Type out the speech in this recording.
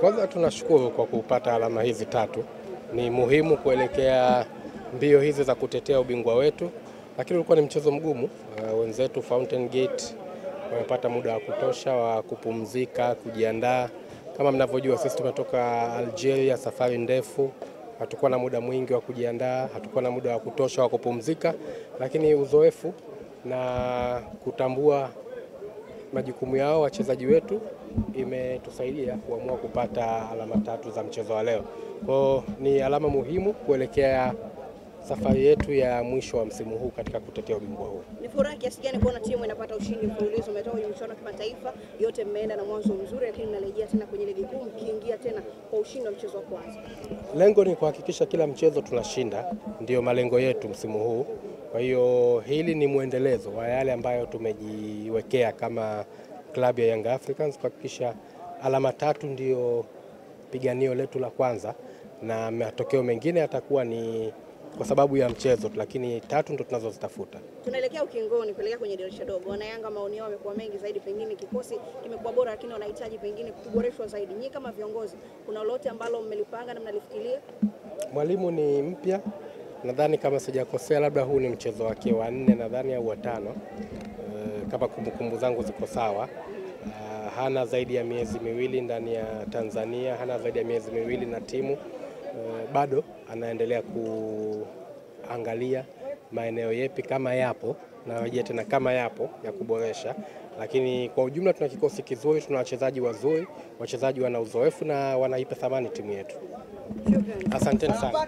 Kwanza tunashukuru kwa kupata alama hizi tatu. Ni muhimu kuelekea mbio hizi za kutetea ubingwa wetu, lakini ulikuwa ni mchezo mgumu. Wenzetu Fountain Gate wamepata muda wa kutosha wa kupumzika, kujiandaa. Kama mnavyojua sisi tumetoka Algeria, safari ndefu, hatukuwa na muda mwingi wa kujiandaa, hatukuwa na muda wa kutosha wa kupumzika, lakini uzoefu na kutambua majukumu yao wachezaji wetu imetusaidia kuamua kupata alama tatu za mchezo wa leo. Kwa ni alama muhimu kuelekea safari yetu ya mwisho wa msimu huu katika kutetea ubingwa huu. Ni furaha kiasi gani kuona timu inapata ushindi mfululizo? Umetoka kwenye michuano ya kimataifa, yote mmeenda na mwanzo mzuri, lakini mnarejea tena kwenye ligi kuu mkiingia tena kwa ushindi wa mchezo wa kwanza. Lengo ni kuhakikisha kila mchezo tunashinda, ndio malengo yetu msimu huu. Kwa hiyo hili ni muendelezo wa yale ambayo tumejiwekea kama klabu ya Young Africans, kuhakikisha alama tatu ndio piganio letu la kwanza, na matokeo mengine yatakuwa ni kwa sababu ya mchezo, lakini tatu ndio tunazozitafuta. Tunaelekea ukingoni kuelekea kwenye dirisha dogo. Wana Yanga maoni yao yamekuwa mengi zaidi, pengine kikosi kimekuwa bora lakini wanahitaji pengine kuboreshwa zaidi. Nyinyi kama viongozi, kuna lolote ambalo mmelipanga na mnalifikiria? Mwalimu ni mpya, nadhani kama sijakosea labda huu ni mchezo wake wa 4 nadhani au wa 5. Kama kumbukumbu zangu ziko sawa. Hana zaidi ya miezi miwili ndani ya Tanzania, hana zaidi ya miezi miwili na timu. Bado anaendelea kuangalia maeneo yepi kama yapo na waje tena kama yapo ya kuboresha, lakini kwa ujumla tuna kikosi kizuri, tuna wachezaji wazuri, wachezaji wana uzoefu na wanaipa thamani timu yetu. Asanteni sana.